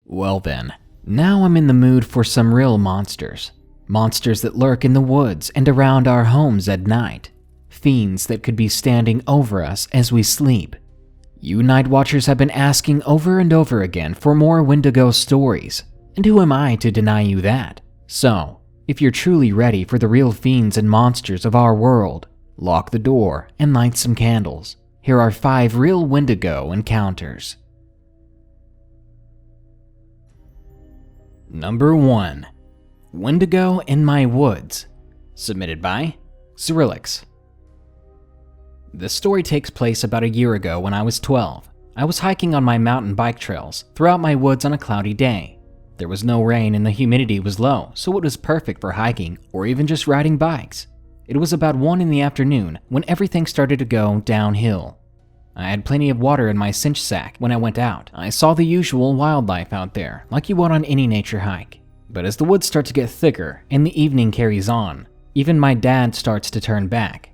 Well then, now I'm in the mood for some real monsters. Monsters that lurk in the woods and around our homes at night. Fiends that could be standing over us as we sleep. You night watchers have been asking over and over again for more Wendigo stories, and who am I to deny you that? So, if you're truly ready for the real fiends and monsters of our world, lock the door and light some candles. Here are 5 real Wendigo encounters. Number 1. Wendigo in My Woods. Submitted by Xyrillx. This story takes place about a year ago when I was 12. I was hiking on my mountain bike trails throughout my woods on a cloudy day. There was no rain and the humidity was low, so it was perfect for hiking or even just riding bikes. It was about 1 in the afternoon when everything started to go downhill. I had plenty of water in my cinch sack when I went out. I saw the usual wildlife out there, like you would on any nature hike. But as the woods start to get thicker and the evening carries on, even my dad starts to turn back.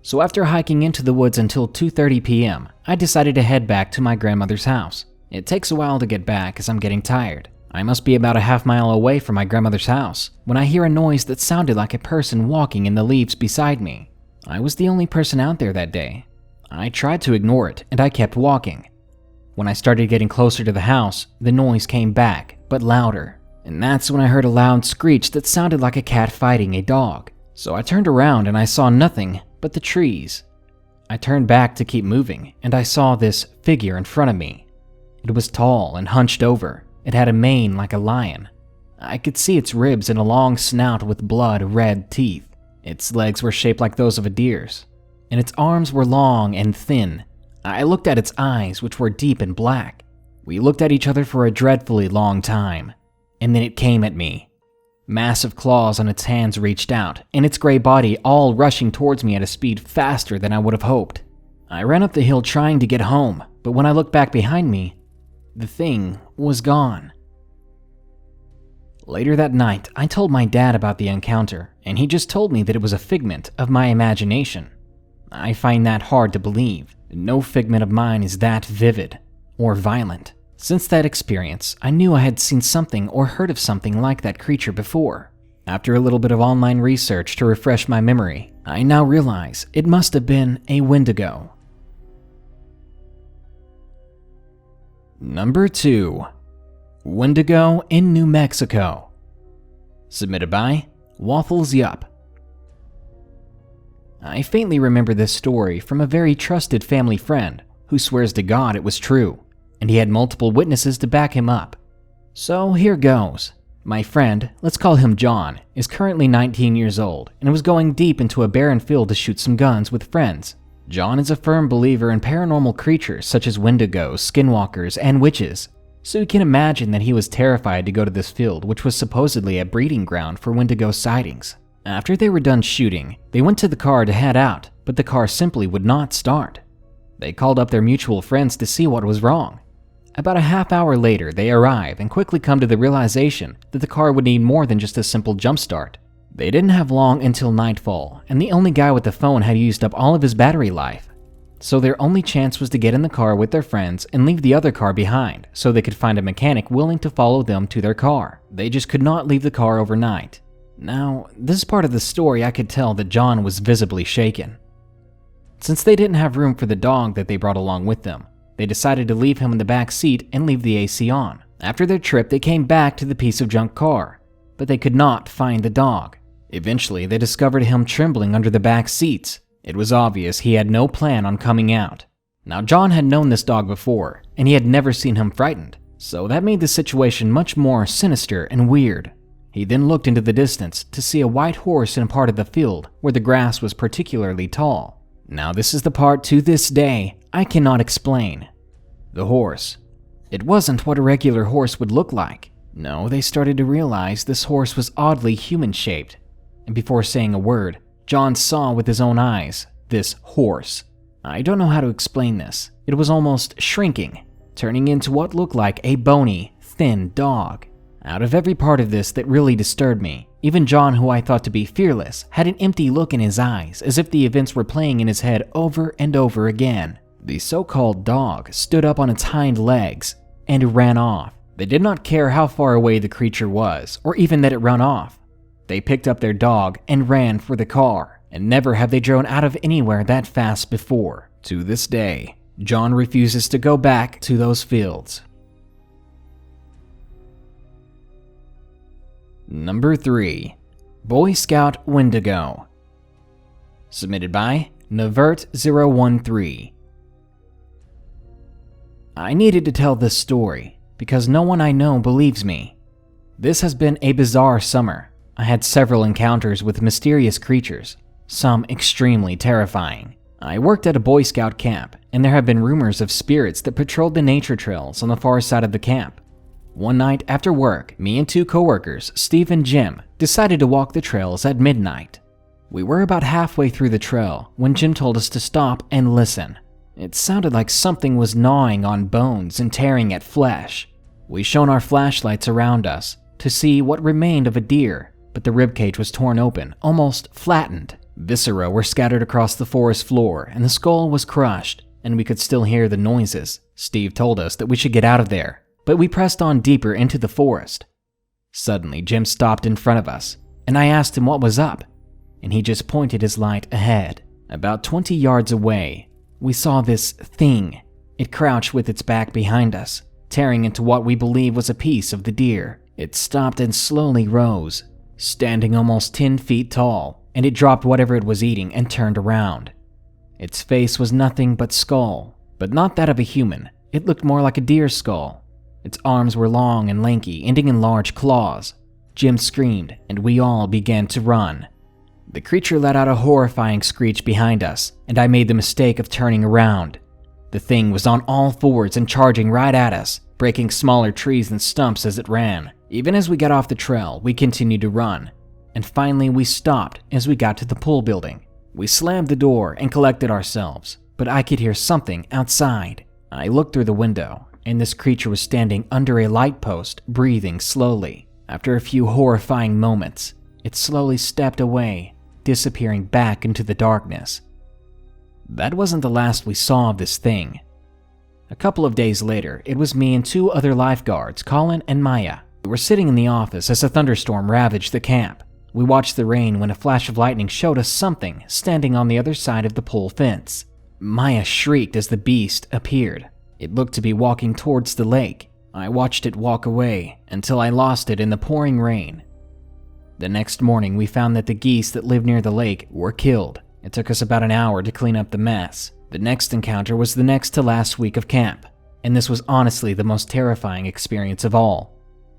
So after hiking into the woods until 2:30 p.m., I decided to head back to my grandmother's house. It takes a while to get back as I'm getting tired. I must be about a half-mile away from my grandmother's house when I hear a noise that sounded like a person walking in the leaves beside me. I was the only person out there that day. I tried to ignore it and I kept walking. When I started getting closer to the house, the noise came back, but louder. And that's when I heard a loud screech that sounded like a cat fighting a dog. So I turned around and I saw nothing but the trees. I turned back to keep moving and I saw this figure in front of me. It was tall and hunched over. It had a mane like a lion. I could see its ribs and a long snout with blood-red teeth. Its legs were shaped like those of a deer's, and its arms were long and thin. I looked at its eyes, which were deep and black. We looked at each other for a dreadfully long time, and then it came at me. Massive claws on its hands reached out, and its gray body all rushing towards me at a speed faster than I would have hoped. I ran up the hill trying to get home, but when I looked back behind me, the thing was gone. Later that night, I told my dad about the encounter, and he just told me that it was a figment of my imagination. I find that hard to believe. No figment of mine is that vivid or violent. Since that experience, I knew I had seen something or heard of something like that creature before. After a little bit of online research to refresh my memory, I now realize it must have been a Wendigo. Number 2. Wendigo in New Mexico. Submitted by Wafflez. I faintly remember this story from a very trusted family friend who swears to God it was true, and he had multiple witnesses to back him up. So here goes. My friend, let's call him John, is currently 19 years old and was going deep into a barren field to shoot some guns with friends. John is a firm believer in paranormal creatures such as Wendigos, Skinwalkers, and witches, so you can imagine that he was terrified to go to this field, which was supposedly a breeding ground for Wendigo sightings. After they were done shooting, they went to the car to head out, but the car simply would not start. They called up their mutual friends to see what was wrong. About a half hour later, they arrive and quickly come to the realization that the car would need more than just a simple jump start. They didn't have long until nightfall, and the only guy with the phone had used up all of his battery life. So their only chance was to get in the car with their friends and leave the other car behind so they could find a mechanic willing to follow them to their car. They just could not leave the car overnight. Now, this part of the story I could tell that John was visibly shaken. Since they didn't have room for the dog that they brought along with them, they decided to leave him in the back seat and leave the AC on. After their trip, they came back to the piece of junk car, but they could not find the dog. Eventually, they discovered him trembling under the back seats. It was obvious he had no plan on coming out. Now, John had known this dog before, and he had never seen him frightened, so that made the situation much more sinister and weird. He then looked into the distance to see a white horse in a part of the field where the grass was particularly tall. Now, this is the part to this day I cannot explain. The horse. It wasn't what a regular horse would look like. No, they started to realize this horse was oddly human-shaped. And before saying a word, John saw with his own eyes this horse. I don't know how to explain this. It was almost shrinking, turning into what looked like a bony, thin dog. Out of every part of this that really disturbed me, even John, who I thought to be fearless, had an empty look in his eyes as if the events were playing in his head over and over again. The so-called dog stood up on its hind legs and ran off. They did not care how far away the creature was, or even that it ran off. They picked up their dog and ran for the car, and never have they drone out of anywhere that fast before. To this day, John refuses to go back to those fields. Number 3. Boy Scout Wendigo. Submitted by Navert013. I needed to tell this story because no one I know believes me. This has been a bizarre summer. I had several encounters with mysterious creatures, some extremely terrifying. I worked at a Boy Scout camp, and there have been rumors of spirits that patrolled the nature trails on the far side of the camp. One night after work, me and 2 coworkers, Steve and Jim, decided to walk the trails at midnight. We were about halfway through the trail when Jim told us to stop and listen. It sounded like something was gnawing on bones and tearing at flesh. We shone our flashlights around us to see what remained of a deer, but the ribcage was torn open, almost flattened. Viscera were scattered across the forest floor, and the skull was crushed, and we could still hear the noises. Steve told us that we should get out of there, but we pressed on deeper into the forest. Suddenly, Jim stopped in front of us, and I asked him what was up, and he just pointed his light ahead. About 20 yards away, we saw this thing. It crouched with its back behind us, tearing into what we believe was a piece of the deer. It stopped and slowly rose, standing almost 10 feet tall, and it dropped whatever it was eating and turned around. Its face was nothing but skull, but not that of a human. It looked more like a deer's skull. Its arms were long and lanky, ending in large claws. Jim screamed, and we all began to run. The creature let out a horrifying screech behind us, and I made the mistake of turning around. The thing was on all fours and charging right at us, breaking smaller trees and stumps as it ran. Even as we got off the trail, we continued to run, and finally we stopped as we got to the pool building. We slammed the door and collected ourselves, but I could hear something outside. I looked through the window, and this creature was standing under a light post, breathing slowly. After a few horrifying moments, it slowly stepped away, disappearing back into the darkness. That wasn't the last we saw of this thing. A couple of days later, it was me and 2 other lifeguards, Colin and Maya. We were sitting in the office as a thunderstorm ravaged the camp. We watched the rain when a flash of lightning showed us something standing on the other side of the pool fence. Maya shrieked as the beast appeared. It looked to be walking towards the lake. I watched it walk away until I lost it in the pouring rain. The next morning, we found that the geese that lived near the lake were killed. It took us about an hour to clean up the mess. The next encounter was the next to last week of camp, and this was honestly the most terrifying experience of all.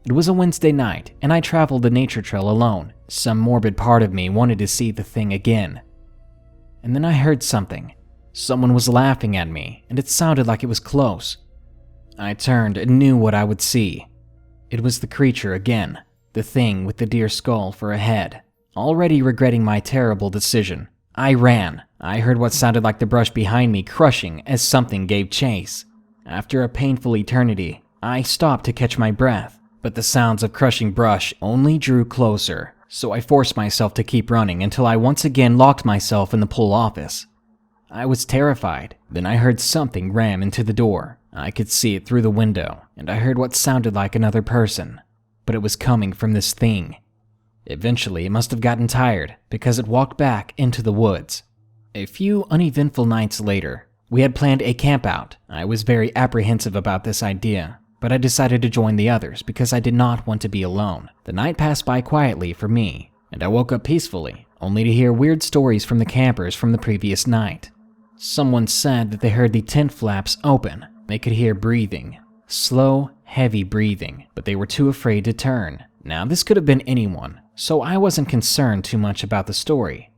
It was a Wednesday night, and I traveled the nature trail alone. Some morbid part of me wanted to see the thing again. And then I heard something. Someone was laughing at me, and it sounded like it was close. I turned and knew what I would see. It was the creature again, the thing with the deer skull for a head. Already regretting my terrible decision, I ran. I heard what sounded like the brush behind me crushing as something gave chase. After a painful eternity, I stopped to catch my breath, but the sounds of crushing brush only drew closer, so I forced myself to keep running until I once again locked myself in the pool office. I was terrified. Then I heard something ram into the door. I could see it through the window, and I heard what sounded like another person, but it was coming from this thing. Eventually, it must have gotten tired because it walked back into the woods. A few uneventful nights later, we had planned a campout. I was very apprehensive about this idea, but I decided to join the others because I did not want to be alone. The night passed by quietly for me, and I woke up peacefully, only to hear weird stories from the campers from the previous night. Someone said that they heard the tent flaps open. They could hear breathing, slow, heavy breathing, but they were too afraid to turn. Now, this could have been anyone, so I wasn't concerned too much about the story,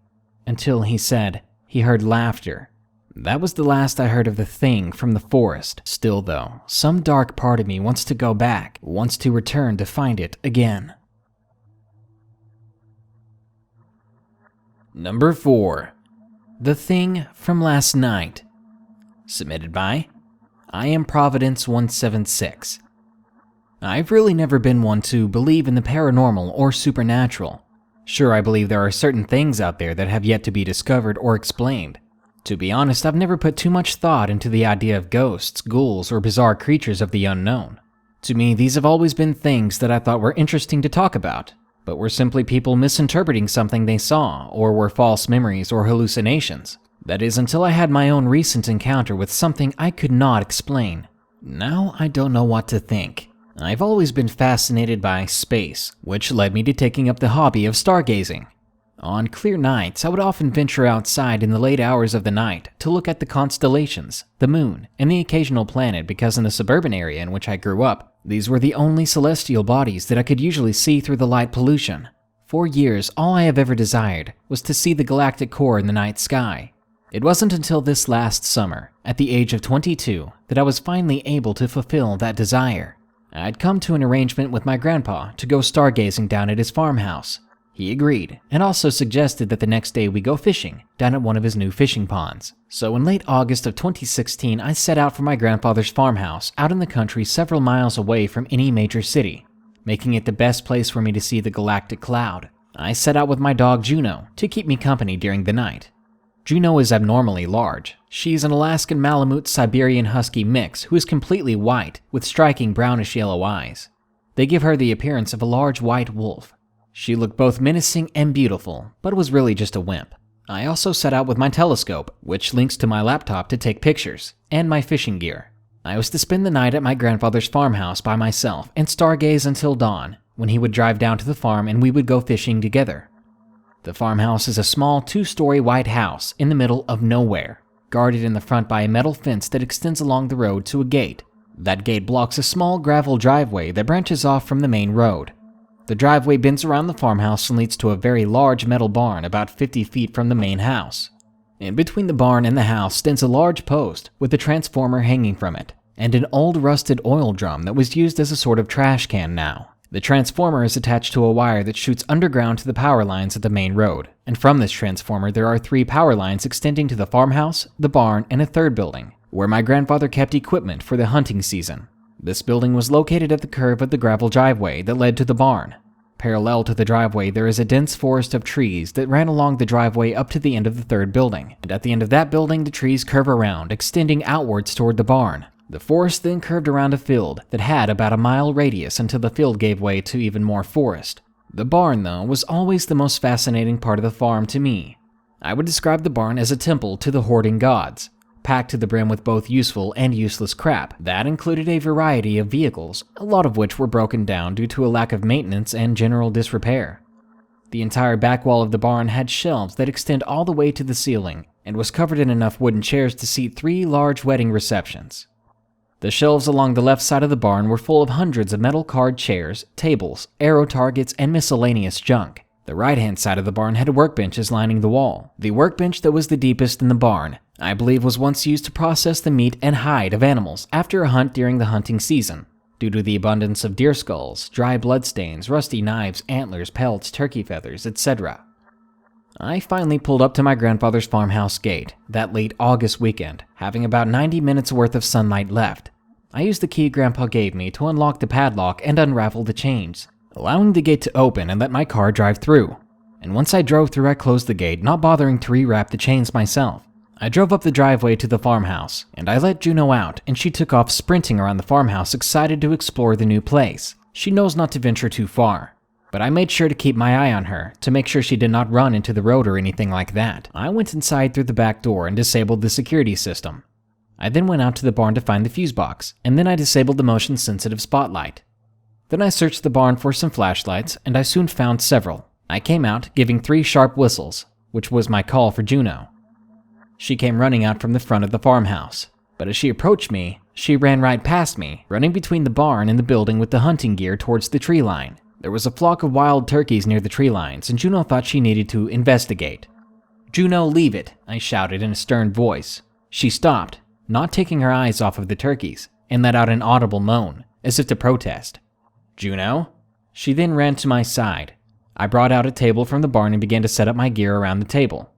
until he said he heard laughter. That was the last I heard of the thing from the forest. Still though, some dark part of me wants to go back, wants to return to find it again. Number 4. The Thing from Last Night. Submitted by Iam Providence176. I've really never been one to believe in the paranormal or supernatural. Sure, I believe there are certain things out there that have yet to be discovered or explained. To be honest, I've never put too much thought into the idea of ghosts, ghouls, or bizarre creatures of the unknown. To me, these have always been things that I thought were interesting to talk about, but were simply people misinterpreting something they saw, or were false memories or hallucinations. That is, until I had my own recent encounter with something I could not explain. Now I don't know what to think. I've always been fascinated by space, which led me to taking up the hobby of stargazing. On clear nights, I would often venture outside in the late hours of the night to look at the constellations, the moon, and the occasional planet because in the suburban area in which I grew up, these were the only celestial bodies that I could usually see through the light pollution. For years, all I have ever desired was to see the galactic core in the night sky. It wasn't until this last summer, at the age of 22, that I was finally able to fulfill that desire. I'd come to an arrangement with my grandpa to go stargazing down at his farmhouse. He agreed, and also suggested that the next day we go fishing down at one of his new fishing ponds. So in late August of 2016, I set out for my grandfather's farmhouse out in the country several miles away from any major city, making it the best place for me to see the galactic cloud. I set out with my dog Juno to keep me company during the night. Juno is abnormally large. She's an Alaskan Malamute Siberian Husky mix who is completely white with striking brownish yellow eyes. They give her the appearance of a large white wolf. She looked both menacing and beautiful, but was really just a wimp. I also set out with my telescope, which links to my laptop to take pictures, and my fishing gear. I was to spend the night at my grandfather's farmhouse by myself and stargaze until dawn, when he would drive down to the farm and we would go fishing together. The farmhouse is a small 2-story white house in the middle of nowhere, guarded in the front by a metal fence that extends along the road to a gate. That gate blocks a small gravel driveway that branches off from the main road. The driveway bends around the farmhouse and leads to a very large metal barn about 50 feet from the main house. In between the barn and the house stands a large post with a transformer hanging from it, and an old rusted oil drum that was used as a sort of trash can now. The transformer is attached to a wire that shoots underground to the power lines at the main road, and from this transformer there are 3 power lines extending to the farmhouse, the barn, and a third building, where my grandfather kept equipment for the hunting season. This building was located at the curve of the gravel driveway that led to the barn. Parallel to the driveway there is a dense forest of trees that ran along the driveway up to the end of the third building, and at the end of that building the trees curve around, extending outwards toward the barn. The forest then curved around a field that had about a mile radius until the field gave way to even more forest. The barn, though, was always the most fascinating part of the farm to me. I would describe the barn as a temple to the hoarding gods, packed to the brim with both useful and useless crap. That included a variety of vehicles, a lot of which were broken down due to a lack of maintenance and general disrepair. The entire back wall of the barn had shelves that extend all the way to the ceiling and was covered in enough wooden chairs to seat 3 large wedding receptions. The shelves along the left side of the barn were full of hundreds of metal card chairs, tables, arrow targets, and miscellaneous junk. The right-hand side of the barn had workbenches lining the wall. The workbench that was the deepest in the barn, I believe, was once used to process the meat and hide of animals after a hunt during the hunting season. Due to the abundance of deer skulls, dry bloodstains, rusty knives, antlers, pelts, turkey feathers, etc. I finally pulled up to my grandfather's farmhouse gate that late August weekend, having about 90 minutes worth of sunlight left. I used the key Grandpa gave me to unlock the padlock and unravel the chains, allowing the gate to open and let my car drive through. And once I drove through, I closed the gate, not bothering to rewrap the chains myself. I drove up the driveway to the farmhouse, and I let Juno out, and she took off sprinting around the farmhouse, excited to explore the new place. She knows not to venture too far, but I made sure to keep my eye on her to make sure she did not run into the road or anything like that. I went inside through the back door and disabled the security system. I then went out to the barn to find the fuse box, and then I disabled the motion-sensitive spotlight. Then I searched the barn for some flashlights, and I soon found several. I came out, giving 3 sharp whistles, which was my call for Juno. She came running out from the front of the farmhouse, but as she approached me, she ran right past me, running between the barn and the building with the hunting gear towards the tree line. There was a flock of wild turkeys near the tree lines, and Juno thought she needed to investigate. "Juno, leave it," I shouted in a stern voice. She stopped, not taking her eyes off of the turkeys, and let out an audible moan, as if to protest. "Juno?" She then ran to my side. I brought out a table from the barn and began to set up my gear around the table.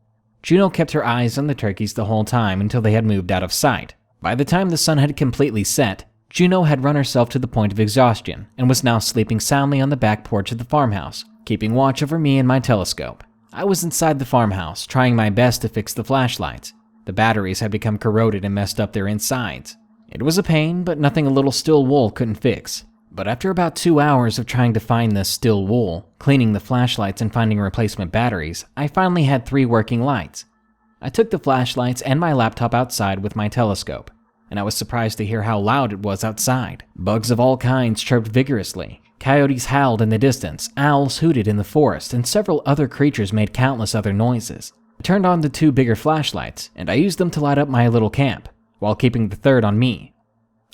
Juno kept her eyes on the turkeys the whole time until they had moved out of sight. By the time the sun had completely set, Juno had run herself to the point of exhaustion and was now sleeping soundly on the back porch of the farmhouse, keeping watch over me and my telescope. I was inside the farmhouse, trying my best to fix the flashlights. The batteries had become corroded and messed up their insides. It was a pain, but nothing a little still wool couldn't fix. But after about 2 hours of trying to find this still wool, cleaning the flashlights and finding replacement batteries, I finally had 3 working lights. I took the flashlights and my laptop outside with my telescope, and I was surprised to hear how loud it was outside. Bugs of all kinds chirped vigorously, coyotes howled in the distance, owls hooted in the forest, and several other creatures made countless other noises. I turned on the 2 bigger flashlights, and I used them to light up my little camp, while keeping the third on me.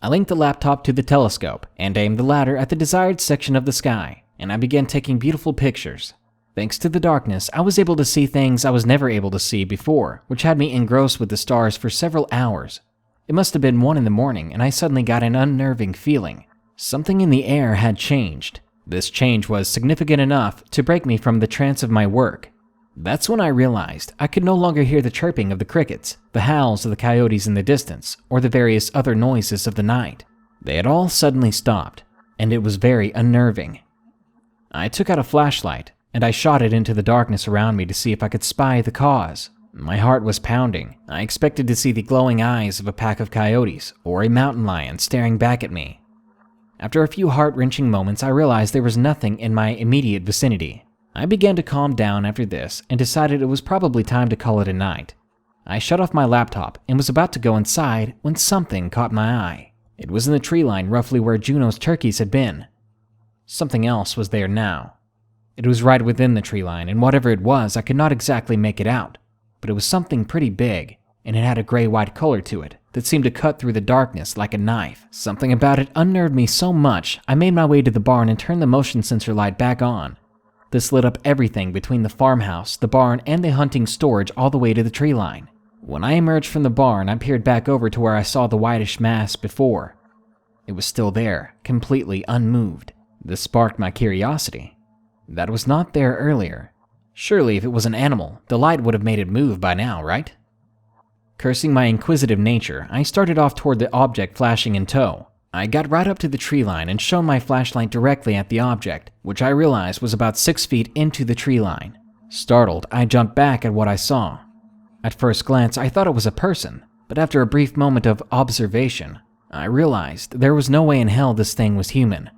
I linked the laptop to the telescope and aimed the latter at the desired section of the sky, and I began taking beautiful pictures. Thanks to the darkness, I was able to see things I was never able to see before, which had me engrossed with the stars for several hours. It must have been 1 in the morning, and I suddenly got an unnerving feeling. Something in the air had changed. This change was significant enough to break me from the trance of my work. That's when I realized I could no longer hear the chirping of the crickets, the howls of the coyotes in the distance, or the various other noises of the night. They had all suddenly stopped, and it was very unnerving. I took out a flashlight, and I shot it into the darkness around me to see if I could spy the cause. My heart was pounding. I expected to see the glowing eyes of a pack of coyotes, or a mountain lion staring back at me. After a few heart-wrenching moments, I realized there was nothing in my immediate vicinity. I began to calm down after this and decided it was probably time to call it a night. I shut off my laptop and was about to go inside when something caught my eye. It was in the tree line roughly where Juno's turkeys had been. Something else was there now. It was right within the tree line, and whatever it was, I could not exactly make it out, but it was something pretty big, and it had a gray-white color to it that seemed to cut through the darkness like a knife. Something about it unnerved me so much, I made my way to the barn and turned the motion sensor light back on. This lit up everything between the farmhouse, the barn, and the hunting storage all the way to the tree line. When I emerged from the barn, I peered back over to where I saw the whitish mass before. It was still there, completely unmoved. This sparked my curiosity. That was not there earlier. Surely if it was an animal, the light would have made it move by now, right? Cursing my inquisitive nature, I started off toward the object flashing in tow. I got right up to the tree line and shone my flashlight directly at the object, which I realized was about 6 feet into the tree line. Startled, I jumped back at what I saw. At first glance, I thought it was a person, but after a brief moment of observation, I realized there was no way in hell this thing was human.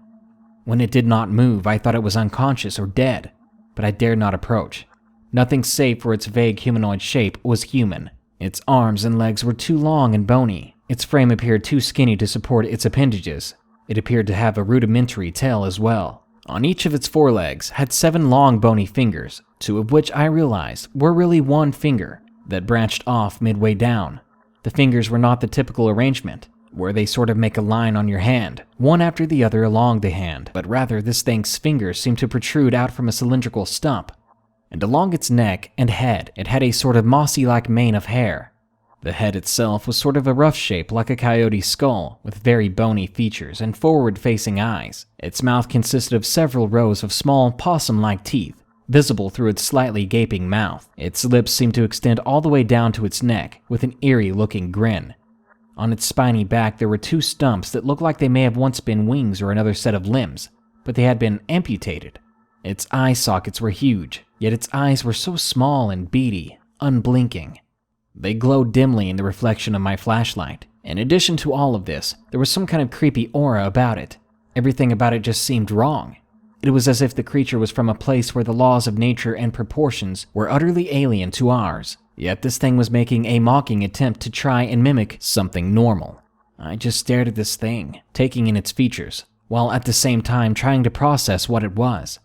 When it did not move, I thought it was unconscious or dead, but I dared not approach. Nothing save for its vague humanoid shape was human. Its arms and legs were too long and bony. Its frame appeared too skinny to support its appendages. It appeared to have a rudimentary tail as well. On each of its forelegs had 7 long bony fingers, 2 of which I realized were really one finger that branched off midway down. The fingers were not the typical arrangement, where they sort of make a line on your hand, one after the other along the hand, but rather this thing's fingers seemed to protrude out from a cylindrical stump, and along its neck and head it had a sort of mossy-like mane of hair. The head itself was sort of a rough shape like a coyote's skull, with very bony features and forward-facing eyes. Its mouth consisted of several rows of small possum-like teeth, visible through its slightly gaping mouth. Its lips seemed to extend all the way down to its neck, with an eerie-looking grin. On its spiny back there were 2 stumps that looked like they may have once been wings or another set of limbs, but they had been amputated. Its eye sockets were huge, yet its eyes were so small and beady, unblinking. They glowed dimly in the reflection of my flashlight. In addition to all of this, there was some kind of creepy aura about it. Everything about it just seemed wrong. It was as if the creature was from a place where the laws of nature and proportions were utterly alien to ours. Yet this thing was making a mocking attempt to try and mimic something normal. I just stared at this thing, taking in its features, while at the same time trying to process what it was.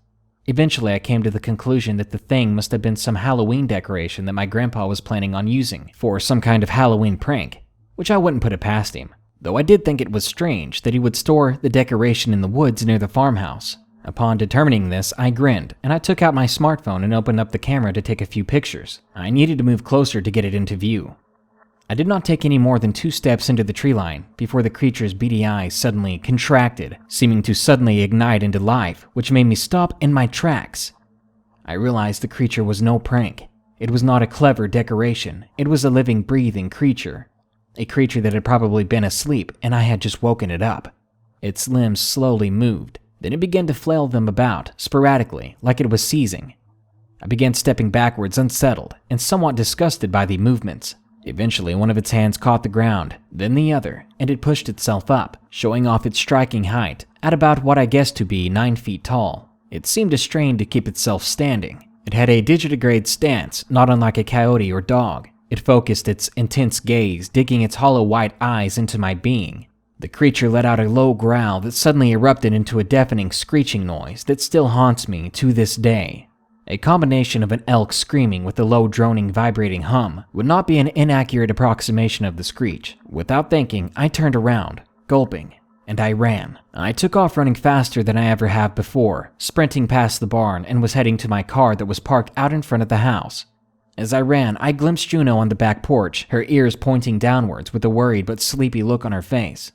Eventually, I came to the conclusion that the thing must have been some Halloween decoration that my grandpa was planning on using for some kind of Halloween prank, which I wouldn't put it past him, though I did think it was strange that he would store the decoration in the woods near the farmhouse. Upon determining this, I grinned, and I took out my smartphone and opened up the camera to take a few pictures. I needed to move closer to get it into view. I did not take any more than 2 steps into the tree line before the creature's beady eyes suddenly contracted, seeming to suddenly ignite into life, which made me stop in my tracks. I realized the creature was no prank. It was not a clever decoration. It was a living, breathing creature. A creature that had probably been asleep, and I had just woken it up. Its limbs slowly moved. Then it began to flail them about, sporadically, like it was seizing. I began stepping backwards, unsettled, and somewhat disgusted by the movements. Eventually, one of its hands caught the ground, then the other, and it pushed itself up, showing off its striking height at about what I guessed to be 9 feet tall. It seemed to strain to keep itself standing. It had a digitigrade stance, not unlike a coyote or dog. It focused its intense gaze, digging its hollow white eyes into my being. The creature let out a low growl that suddenly erupted into a deafening screeching noise that still haunts me to this day. A combination of an elk screaming with a low droning vibrating hum would not be an inaccurate approximation of the screech. Without thinking, I turned around, gulping, and I ran. I took off running faster than I ever have before, sprinting past the barn and was heading to my car that was parked out in front of the house. As I ran, I glimpsed Juno on the back porch, her ears pointing downwards with a worried but sleepy look on her face.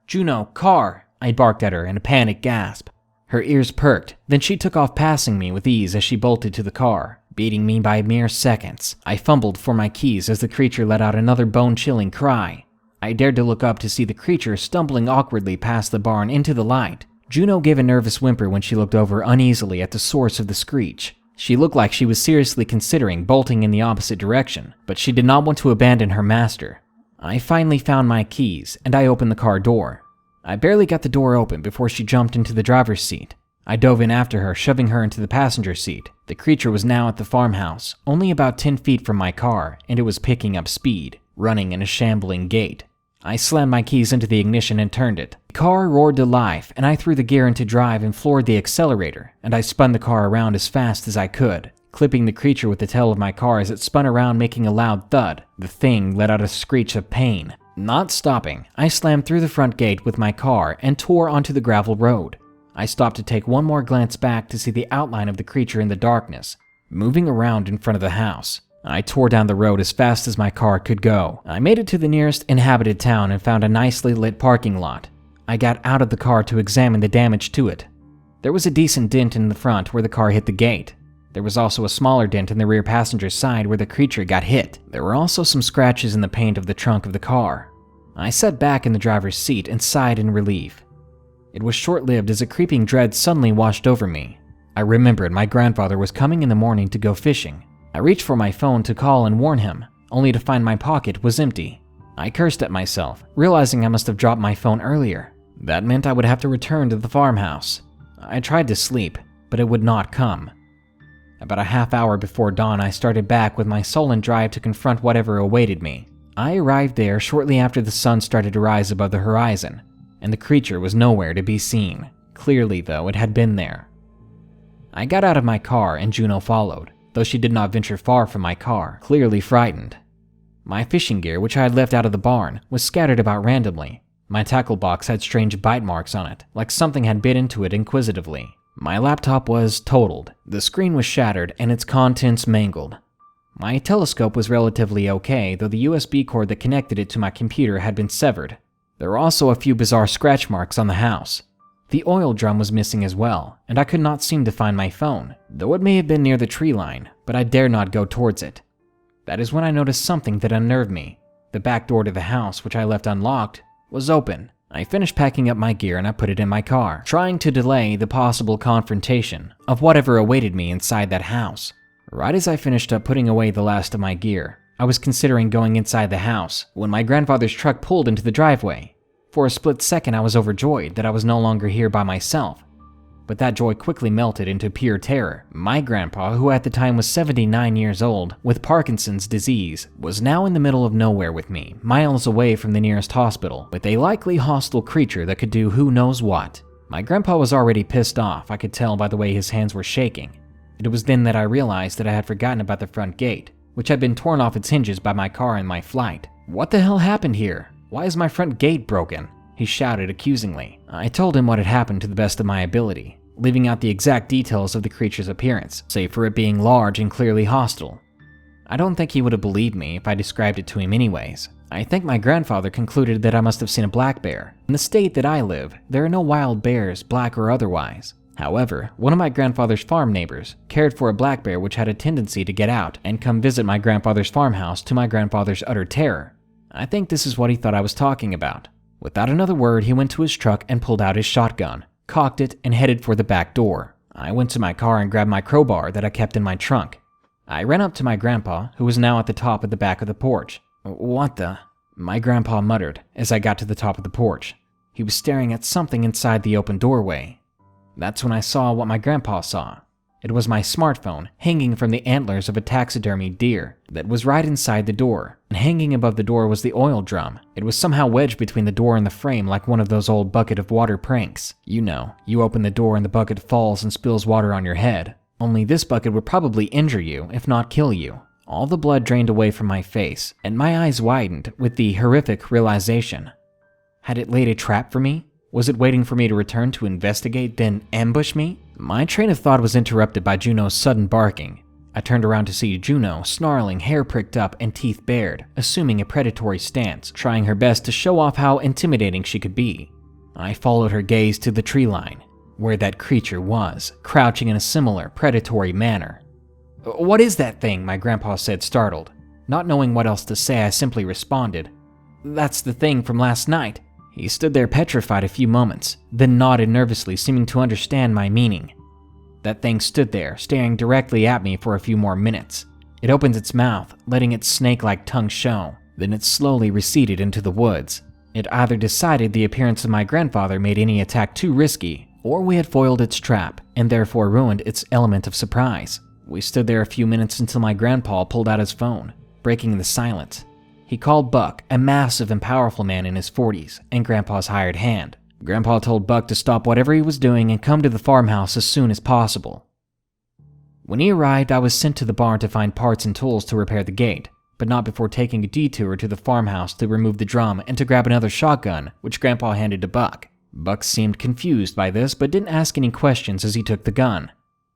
"Juno, car!" I barked at her in a panicked gasp. Her ears perked, then she took off passing me with ease as she bolted to the car, beating me by mere seconds. I fumbled for my keys as the creature let out another bone-chilling cry. I dared to look up to see the creature stumbling awkwardly past the barn into the light. Juno gave a nervous whimper when she looked over uneasily at the source of the screech. She looked like she was seriously considering bolting in the opposite direction, but she did not want to abandon her master. I finally found my keys, and I opened the car door. I barely got the door open before she jumped into the driver's seat. I dove in after her, shoving her into the passenger seat. The creature was now at the farmhouse, only about 10 feet from my car, and it was picking up speed, running in a shambling gait. I slammed my keys into the ignition and turned it. The car roared to life, and I threw the gear into drive and floored the accelerator, and I spun the car around as fast as I could, clipping the creature with the tail of my car as it spun around, making a loud thud. The thing let out a screech of pain. Not stopping, I slammed through the front gate with my car and tore onto the gravel road. I stopped to take one more glance back to see the outline of the creature in the darkness, moving around in front of the house. I tore down the road as fast as my car could go. I made it to the nearest inhabited town and found a nicely lit parking lot. I got out of the car to examine the damage to it. There was a decent dent in the front where the car hit the gate. There was also a smaller dent in the rear passenger side where the creature got hit. There were also some scratches in the paint of the trunk of the car. I sat back in the driver's seat and sighed in relief. It was short-lived as a creeping dread suddenly washed over me. I remembered my grandfather was coming in the morning to go fishing. I reached for my phone to call and warn him, only to find my pocket was empty. I cursed at myself, realizing I must have dropped my phone earlier. That meant I would have to return to the farmhouse. I tried to sleep, but it would not come. About a half hour before dawn, I started back with my sullen drive to confront whatever awaited me. I arrived there shortly after the sun started to rise above the horizon, and the creature was nowhere to be seen. Clearly, though, it had been there. I got out of my car and Juno followed, though she did not venture far from my car, clearly frightened. My fishing gear, which I had left out of the barn, was scattered about randomly. My tackle box had strange bite marks on it, like something had bit into it inquisitively. My laptop was totaled. The screen was shattered and its contents mangled. My telescope was relatively okay, though the USB cord that connected it to my computer had been severed. There were also a few bizarre scratch marks on the house. The oil drum was missing as well, and I could not seem to find my phone, though it may have been near the tree line, but I dared not go towards it. That is when I noticed something that unnerved me. The back door to the house, which I left unlocked, was open. I finished packing up my gear and I put it in my car, trying to delay the possible confrontation of whatever awaited me inside that house. Right as I finished up putting away the last of my gear, I was considering going inside the house when my grandfather's truck pulled into the driveway. For a split second, I was overjoyed that I was no longer here by myself. But that joy quickly melted into pure terror. My grandpa, who at the time was 79 years old, with Parkinson's disease, was now in the middle of nowhere with me, miles away from the nearest hospital, with a likely hostile creature that could do who knows what. My grandpa was already pissed off, I could tell by the way his hands were shaking. It was then that I realized that I had forgotten about the front gate, which had been torn off its hinges by my car in my flight. What the hell happened here? Why is my front gate broken? He shouted accusingly. I told him what had happened to the best of my ability, leaving out the exact details of the creature's appearance, save for it being large and clearly hostile. I don't think he would have believed me if I described it to him anyways. I think my grandfather concluded that I must have seen a black bear. In the state that I live, there are no wild bears, black or otherwise. However, one of my grandfather's farm neighbors cared for a black bear which had a tendency to get out and come visit my grandfather's farmhouse, to my grandfather's utter terror. I think this is what he thought I was talking about. Without another word, he went to his truck and pulled out his shotgun, cocked it, and headed for the back door. I went to my car and grabbed my crowbar that I kept in my trunk. I ran up to my grandpa, who was now at the top of the back of the porch. "What the?" my grandpa muttered as I got to the top of the porch. He was staring at something inside the open doorway. That's when I saw what my grandpa saw. It was my smartphone hanging from the antlers of a taxidermied deer that was right inside the door, and hanging above the door was the oil drum. It was somehow wedged between the door and the frame like one of those old bucket of water pranks. You know, you open the door and the bucket falls and spills water on your head. Only this bucket would probably injure you, if not kill you. All the blood drained away from my face, and my eyes widened with the horrific realization. Had it laid a trap for me? Was it waiting for me to return to investigate, then ambush me? My train of thought was interrupted by Juno's sudden barking. I turned around to see Juno, snarling, hair pricked up and teeth bared, assuming a predatory stance, trying her best to show off how intimidating she could be. I followed her gaze to the tree line, where that creature was, crouching in a similar predatory manner. "What is that thing?" my grandpa said, startled. Not knowing what else to say, I simply responded, "That's the thing from last night." He stood there petrified a few moments, then nodded nervously, seeming to understand my meaning. That thing stood there, staring directly at me for a few more minutes. It opened its mouth, letting its snake-like tongue show. Then it slowly receded into the woods. It either decided the appearance of my grandfather made any attack too risky, or we had foiled its trap, and therefore ruined its element of surprise. We stood there a few minutes until my grandpa pulled out his phone, breaking the silence. He called Buck, a massive and powerful man in his 40s, and Grandpa's hired hand. Grandpa told Buck to stop whatever he was doing and come to the farmhouse as soon as possible. When he arrived, I was sent to the barn to find parts and tools to repair the gate, but not before taking a detour to the farmhouse to remove the drum and to grab another shotgun, which Grandpa handed to Buck. Buck seemed confused by this, but didn't ask any questions as he took the gun.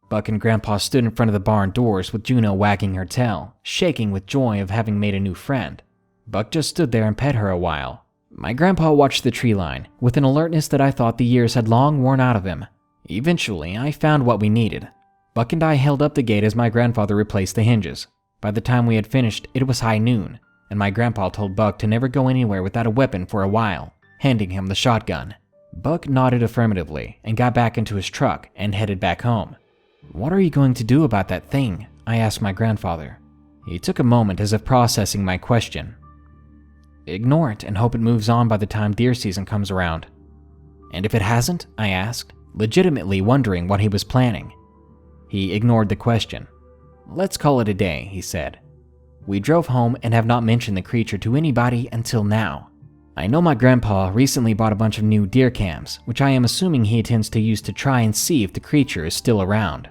Buck and Grandpa stood in front of the barn doors with Juno wagging her tail, shaking with joy of having made a new friend. Buck just stood there and pet her a while. My grandpa watched the tree line, with an alertness that I thought the years had long worn out of him. Eventually, I found what we needed. Buck and I held up the gate as my grandfather replaced the hinges. By the time we had finished, it was high noon, and my grandpa told Buck to never go anywhere without a weapon for a while, handing him the shotgun. Buck nodded affirmatively and got back into his truck and headed back home. "What are you going to do about that thing?" I asked my grandfather. He took a moment as if processing my question. "Ignore it and hope it moves on by the time deer season comes around." "And if it hasn't?" I asked, legitimately wondering what he was planning. He ignored the question. "Let's call it a day," he said. We drove home and have not mentioned the creature to anybody until now. I know my grandpa recently bought a bunch of new deer cams, which I am assuming he intends to use to try and see if the creature is still around.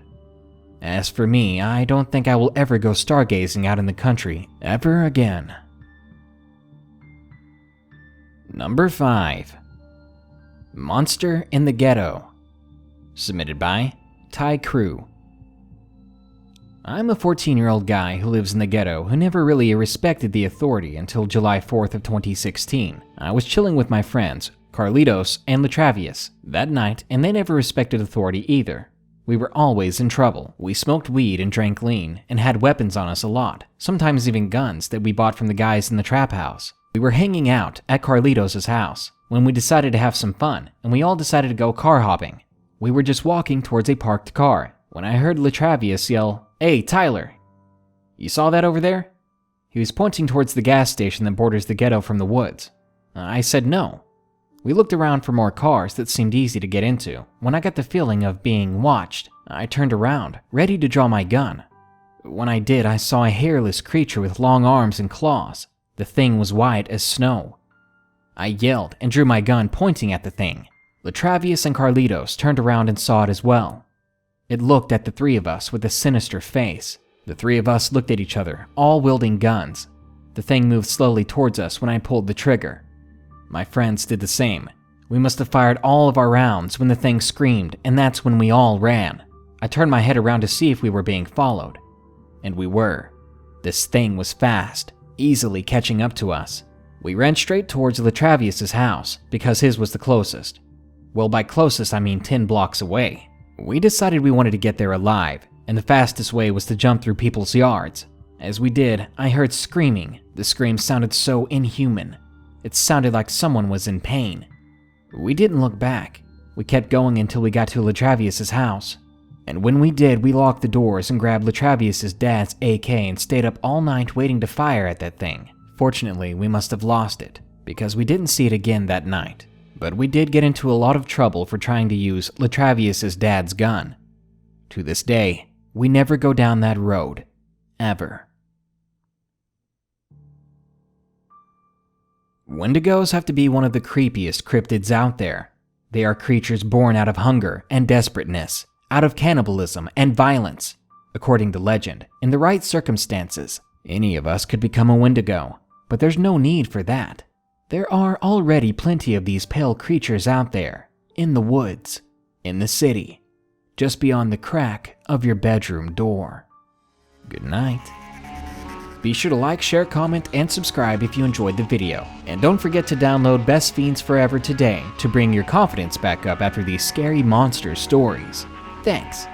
As for me, I don't think I will ever go stargazing out in the country ever again. Number 5. Monster in the Ghetto. Submitted by Tucru. I'm a 14-year-old guy who lives in the ghetto who never really respected the authority until July 4th of 2016. I was chilling with my friends, Carlitos and Latravius, that night, and they never respected authority either. We were always in trouble. We smoked weed and drank lean, and had weapons on us a lot, sometimes even guns that we bought from the guys in the trap house. We were hanging out at Carlitos' house when we decided to have some fun, and we all decided to go car hopping. We were just walking towards a parked car when I heard Latravius yell, "Hey, Tyler, you saw that over there?" He was pointing towards the gas station that borders the ghetto from the woods. I said no. We looked around for more cars that seemed easy to get into when I got the feeling of being watched. I turned around, ready to draw my gun. When I did, I saw a hairless creature with long arms and claws. The thing was white as snow. I yelled and drew my gun, pointing at the thing. Latravius and Carlitos turned around and saw it as well. It looked at the three of us with a sinister face. The three of us looked at each other, all wielding guns. The thing moved slowly towards us when I pulled the trigger. My friends did the same. We must have fired all of our rounds when the thing screamed, and that's when we all ran. I turned my head around to see if we were being followed. And we were. This thing was fast, easily catching up to us. We ran straight towards Latravius' house, because his was the closest. Well, by closest I mean 10 blocks away. We decided we wanted to get there alive, and the fastest way was to jump through people's yards. As we did, I heard screaming. The scream sounded so inhuman. It sounded like someone was in pain. We didn't look back. We kept going until we got to Latravius' house. And when we did, we locked the doors and grabbed Latravius' dad's AK and stayed up all night waiting to fire at that thing. Fortunately, we must have lost it, because we didn't see it again that night. But we did get into a lot of trouble for trying to use Latravius's dad's gun. To this day, we never go down that road. Ever. Wendigos have to be one of the creepiest cryptids out there. They are creatures born out of hunger and desperateness, out of cannibalism and violence. According to legend, in the right circumstances, any of us could become a Wendigo, but there's no need for that. There are already plenty of these pale creatures out there, in the woods, in the city, just beyond the crack of your bedroom door. Good night. Be sure to like, share, comment, and subscribe if you enjoyed the video. And don't forget to download Best Fiends Forever today to bring your confidence back up after these scary monster stories. Thanks.